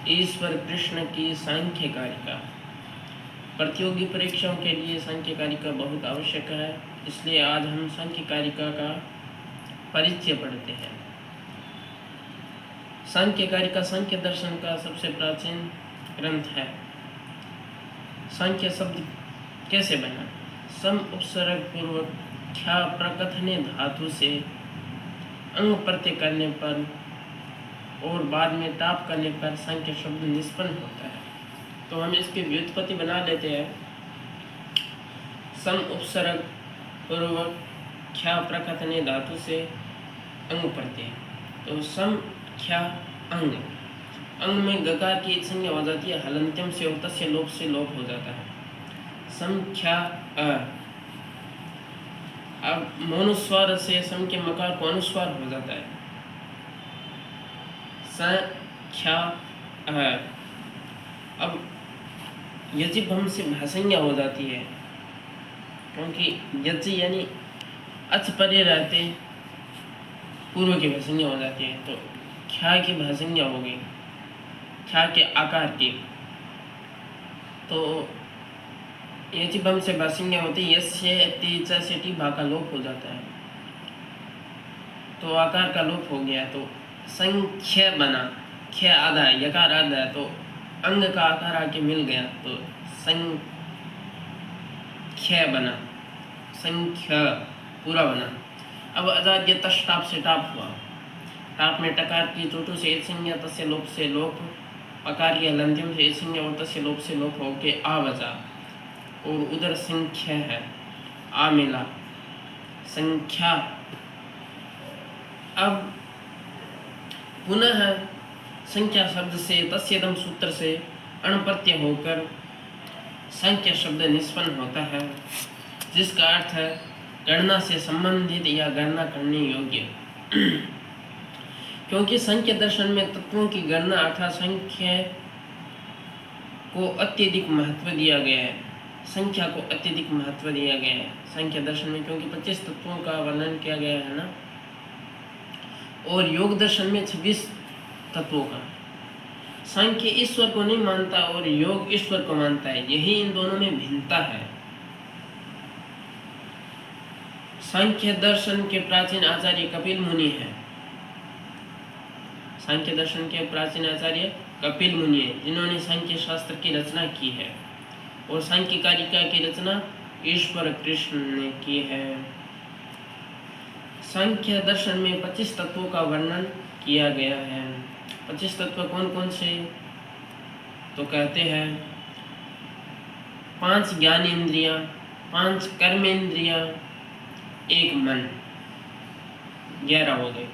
ईश्वर कृष्ण की सांख्य कारिका। प्रतियोगी परीक्षाओं के लिए सांख्य कारिका बहुत आवश्यक है, इसलिए आज हम सांख्य कारिका का परिचय पढ़ते हैं। सांख्य कारिका सांख्य दर्शन का सबसे प्राचीन ग्रंथ है। सांख्य शब्द कैसे बना? सम उपसर्ग पूर्वक ख्या प्रकथने धातु से अंग प्रत्यय करने पर और बाद में टाप करने पर सांख्य शब्द निष्पन्न होता है। तो हम इसकी व्युत्पत्ति बना लेते हैं। सम उपसर्ग पूर्वक ख्या प्रकथने धातु से अंग प्रत्यय। तो सम ख्या अंग, अंग में गकार की एक संज्ञा हो जाती है, हलंत्यम से और तस्य लोप से लोप हो जाता है। सम ख्या अ। अब मोनुस्वार से सम के मकार को अनुस्वार हो जाता है। ख्या अ। अब यजिब हम से भाषंज्ञा हो जाती है, क्योंकि यज यानी अच परे रहते पूर्व की भाषंज्ञा हो जाती है। तो ख्या की भाषंज्ञा हो गई, ख्या के आकार की। तो यजिब हम से भाषंज्ञा होती है, यस से तेजा से टी भा का लोप हो जाता है, तो आकार का लोप हो गया। तो संख्य बना, ख्य आधा है, यकार आधा है, तो अंग का आकार आके मिल गया, तो संख्य बना, संख्य पूरा बना। अब अजाद्य तश टाप से टाप हुआ। टाप में टकार की चोटू से एक संज्ञा, तस्य लोप से लोप, अकार की हलंत्यम से एक संज्ञा और तस्य लोप से लोप होके आ बचा, और उधर संख्य है, आ मिला, संख्या। अब पुनः संख्या शब्द से तस्येदम सूत्र से अणप्रत्यय होकर संख्या शब्द निष्पन्न होता है, जिसका अर्थ है गणना से संबंधित या गणना करने योग्य। क्योंकि संख्या दर्शन में तत्वों की गणना अर्थात संख्या को अत्यधिक महत्व दिया गया है। संख्या को अत्यधिक महत्व दिया गया है संख्या दर्शन में, क्योंकि 25 तत्वों का वर्णन किया गया है ना, और योग दर्शन में 26 तत्वों का। सांख्य ईश्वर को नहीं मानता और योग ईश्वर को मानता है, यही इन दोनों में भिन्नता है। सांख्य दर्शन के प्राचीन आचार्य कपिल मुनि हैं। सांख्य दर्शन के प्राचीन आचार्य कपिल मुनि हैं, जिन्होंने सांख्य शास्त्र की रचना की है, और सांख्य कारिका की रचना ईश्वर कृष्ण ने की है। सांख्य दर्शन में 25 तत्वों का वर्णन किया गया है। 25 तत्व कौन कौन से? तो कहते हैं 5 ज्ञानेंद्रियां, 5 कर्मेंद्रियां, 1 मन, 11 हो गए।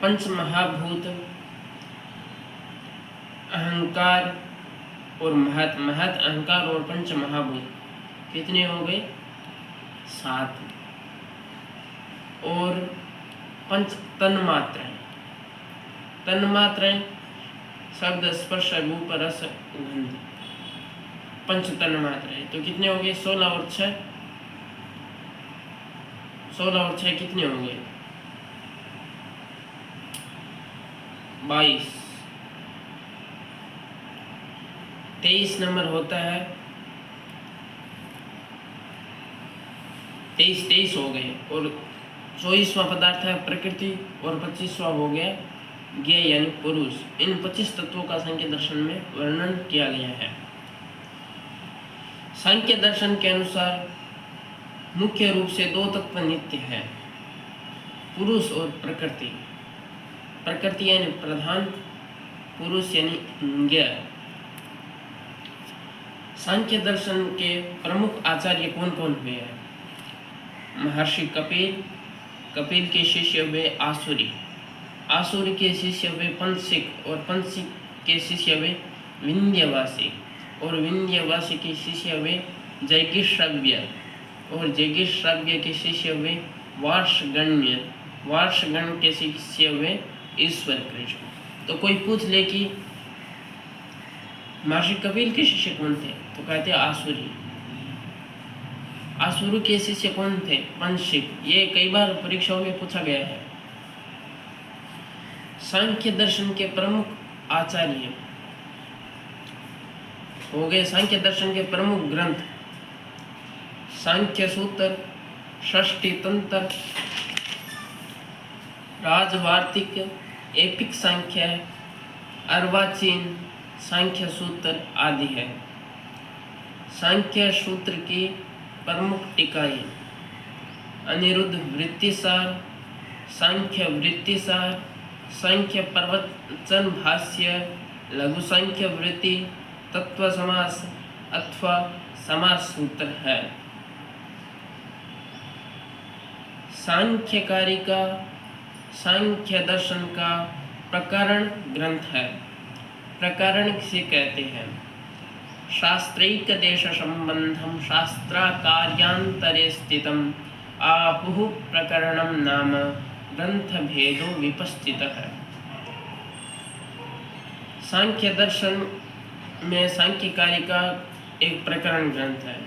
5 महाभूत, अहंकार और महत, महत अहंकार और 5 महाभूत कितने हो गए? 7। और 5 तन्मात्राएं, तन्मात्राएं शब्द स्पर्श रूप रस गंध, 5 तन्मात्राएं, तो कितने हो गए? 16 और 6, 16 और 6 कितने हो गए? 22। 23 नंबर होता है, 23 हो गए। और 24वां पदार्थ है प्रकृति, और 25वां हो गया ज्ञेय यानी पुरुष। इन 25 तत्वों का सांख्य दर्शन में वर्णन किया गया है। सांख्य दर्शन के अनुसार मुख्य रूप से 2 तत्व नित्य है, पुरुष और प्रकृति। प्रकृति यानी प्रधान, पुरुष यानी ज्ञेय। सांख्य दर्शन के प्रमुख आचार्य कौन कौन हुए हैं? महर्षि कपिल, कपिल के शिष्य हुए आसुरी, आसुरी के शिष्य हुए पंसिक, और पंसिक के शिष्य हुए विंध्यवासी, और विंध्यवासी के शिष्य हुए जैगिश्रव्य, और जैगिश्रव्य के शिष्य हुए वार्षगण्य, वार्षगण के शिष्य हुए ईश्वर कृष्ण। तो कोई पूछ ले कि महर्षि कपिल के शिष्य कौन थे, तो कहते आसुरी। आसुरी के शिष्य कौन थे, पंशिक। ये कई बार परीक्षाओं में पूछा गया है। सांख्य दर्शन के प्रमुख आचार्य हो गए। सांख्य दर्शन के प्रमुख ग्रंथ सांख्य सूत्र, षष्ठी तंत्र, राजवार्तिक, एपिक सांख्य, अर्वाचीन सांख्य सूत्र आदि है। सांख्य सूत्र की प्रमुख टीकाएं अनिरुद्ध वृत्तिसार, सांख्य वृत्तिसार, सांख्य प्रवचन भाष्य, लघु सांख्य वृत्ति, तत्व समास अथवा समास सूत्र है। सांख्यकारिका सांख्य दर्शन का प्रकरण ग्रंथ है। प्रकरण किसे कहते हैं? शास्त्रैक देश संबंधम शास्त्राकार्यांतरे स्थितम आहुः प्रकरणम नाम ग्रंथ भेदो विपश्चितः। सांख्य दर्शन में सांख्यकारिका एक प्रकरण ग्रंथ है,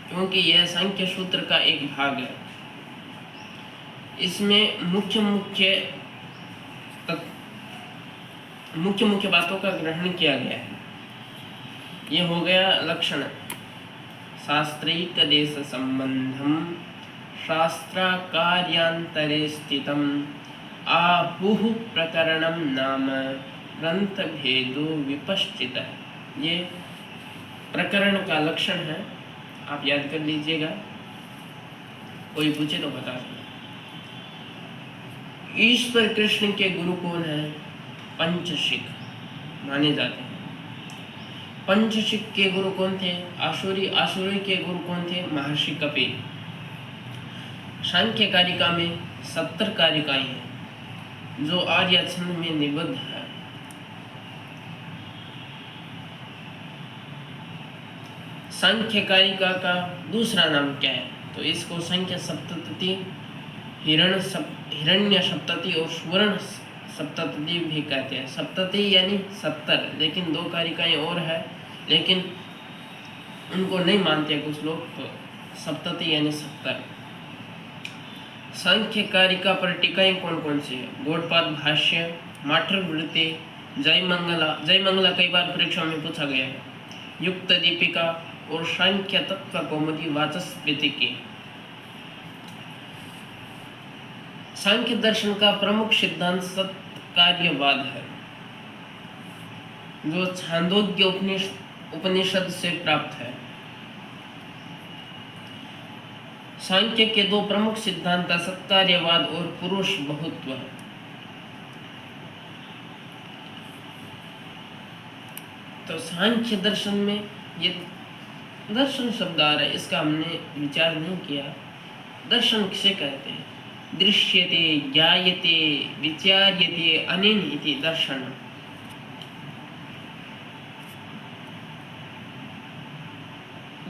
क्योंकि यह सांख्य सूत्र का एक भाग है। इसमें मुख्य मुख्य बातों का ग्रहण किया गया है। ये हो गया लक्षण। शास्त्रैक देश संबंधम शास्त्राकार्यांतरे स्थितम आहुः प्रकरणम नाम ग्रंथ भेदो विपश्चितः। ये प्रकरण का लक्षण है, आप याद कर लीजिएगा, कोई पूछे तो बता दें। ईश्वर कृष्ण के गुरु कौन है? पंचशिख माने जाते हैं। पंचशिख के गुरु कौन थे? आसुरी। आसुरी के गुरु कौन थे? महर्षि कपिल। सांख्य कारिका में 70 कारिकाएं हैं जो आर्य छंद में निबद्ध है। सांख्य कारिका का दूसरा नाम क्या है? तो इसको संख्या सप्तती, हिरण्य सप्तती और स्वर्ण सप्तती भी कहते हैं। सप्तती यानी 70, लेकिन 2 कारिकाएं और है, लेकिन उनको नहीं मानते कुछ लोग, तो सप्तती यानी 70। सांख्य कारिका पर टीकाएं कौन कौन सी है? गौड़पाद भाष्य, माठर वृत्ति, जयमंगला कई बार परीक्षा में पूछा गया है, युक्त दीपिका और सांख्य तत्व कौमुदी वाचस्पति की। सांख्य दर्शन का प्रमुख सिद्धांत सत्कार्यवाद है, जो छांदोग्य उपनिषद से प्राप्त है। सांख्य के 2 प्रमुख सिद्धांत सत्कार्यवाद और पुरुष बहुत्व है। तो सांख्य दर्शन में ये दर्शन शब्द आ रहा है, इसका हमने विचार नहीं किया। दर्शन किसे कहते हैं? दृश्यते, ज्ञायते, विचार्यते अनेन इति दर्शन।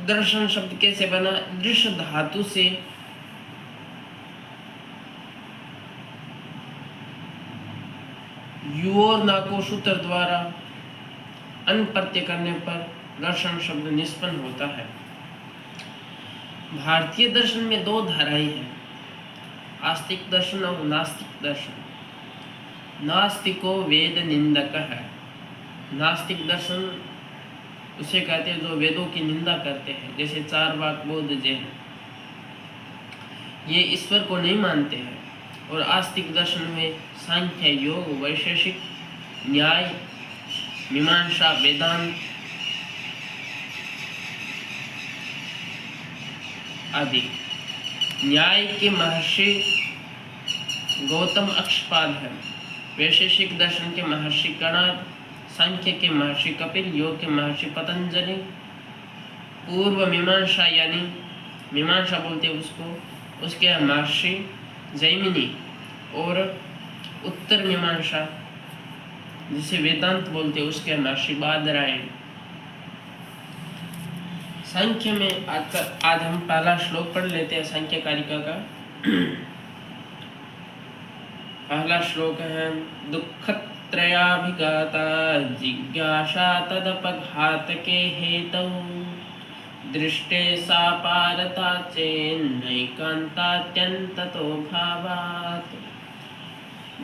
दर्शन शब्द कैसे बना? दृश्य धातु से योर नाको सूत्र द्वारा अन प्रत्यय करने पर दर्शन शब्द निष्पन्न होता है। भारतीय दर्शन में 2 धाराएं हैं, आस्तिक दर्शन और नास्तिक दर्शन। नास्तिको वेद निंदक है। नास्तिक दर्शन उसे कहते हैं जो वेदों की निंदा करते हैं, जैसे चारवाक, बौद्ध, जैन। ये ईश्वर को नहीं मानते हैं। और आस्तिक दर्शन में सांख्य, योग, वैशेषिक, न्याय, मीमांसा, वेदांत आदि। न्याय के महर्षि गौतम अक्षपाद है, वैशेषिक दर्शन के महर्षि कणाद, सांख्य के महर्षि कपिल, योग के महर्षि पतंजलि, पूर्व मीमांसा यानी मीमांसा बोलते हैं उसको, उसके महर्षि जैमिनी, और उत्तर मीमांसा जिसे वेदांत बोलते हैं उसके महर्षि बादरायण। सांख्य में आज हम पहला श्लोक पढ़ लेते हैं सांख्य कारिका का। पहला श्लोक है, दुःखत्रयाभिघाता जिज्ञासा तदपघातके हेतौ दृष्टे सा पारता चेन्नैकान्तात्यन्ततो भावात्।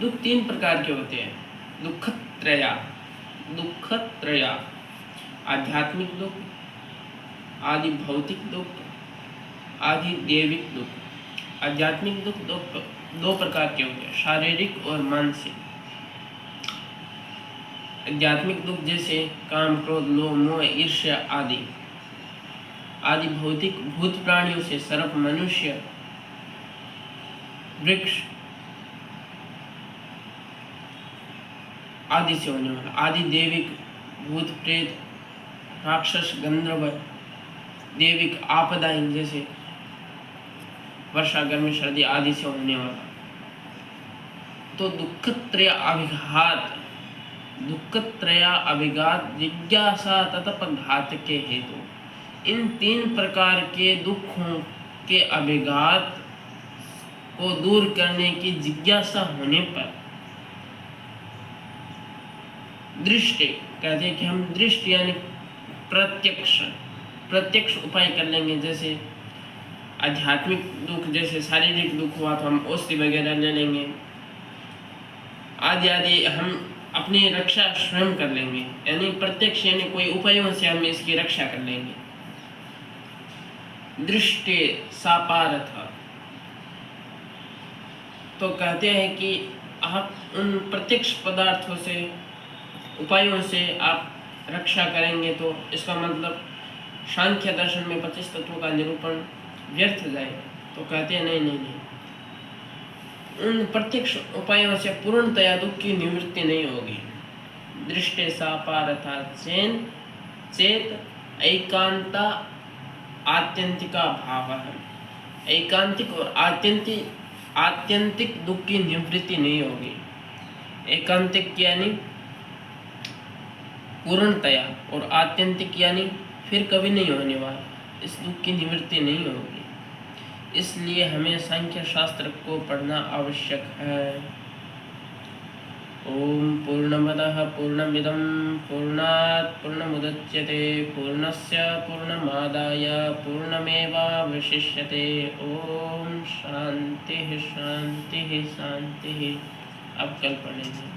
दुख तीन प्रकार के होते हैं। दुःखत्रया आध्यात्मिक दुख, आदि भौतिक दुख, आदि दैविक दुख। आध्यात्मिक दुख दो प्रकार के होते हैं, शारीरिक और मानसिक। आध्यात्मिक दुख जैसे काम, क्रोध, लोभ, मोह, ईर्ष्या आदि। आदि भौतिक भूत प्राणियों से सर्प, मनुष्य, वृक्ष आदि से होने वाला। आदि देविक भूत, प्रेत, राक्षस, गंधर्व। देविक आपदाएं जैसे वर्षा, गर्मी, सर्दी आदि से होने वाला। तो दुःखत्रय अभिघात जिज्ञासा तदपघात के हेतु। इन तीन प्रकार के दुखों के अभिघात को दूर करने की जिज्ञासा होने पर दृष्टि कहते हैं कि हम दृष्टि यानी प्रत्यक्ष उपाय कर लेंगे। जैसे आध्यात्मिक दुख, जैसे शारीरिक दुख हुआ तो हम औषधि वगैरह ले लेंगे। आदि हम अपनी रक्षा स्वयं कर लेंगे, यानी प्रत्यक्ष यानी कोई उपायों से हम इसकी रक्षा कर लेंगे। दृष्टि सापारथा, तो कहते हैं कि आप उन प्रत्यक्ष पदार्थों से, उपायों से आप रक्षा करेंगे तो इसका मतलब सांख्य दर्शन में 25 तत्वों का निरूपण व्यर्थ जाएगा। तो कहते हैं नहीं, उन प्रत्यक्ष उपायों से पूर्णतया दुख की निवृत्ति नहीं होगी। दृष्टि सापारथा चेत एकांता आत्यंतिका भाव है। एकांतिक और आत्यंतिक दुख की निवृत्ति नहीं होगी। एकांतिक यानी पूर्णतया और आत्यंतिक यानी फिर कभी नहीं होने वाला। इस दुख की निवृत्ति नहीं होगी। इसलिए हमें सांख्य शास्त्र को पढ़ना आवश्यक है। ओम पूर्णमदः पूर्णमिदं पूर्णात् पूर्णमुदच्यते पूर्णस्य पूर्णमादाय पूर्णमेवावशिष्यते। ओम शांति शांति शांति। अब कल पढ़ेंगे।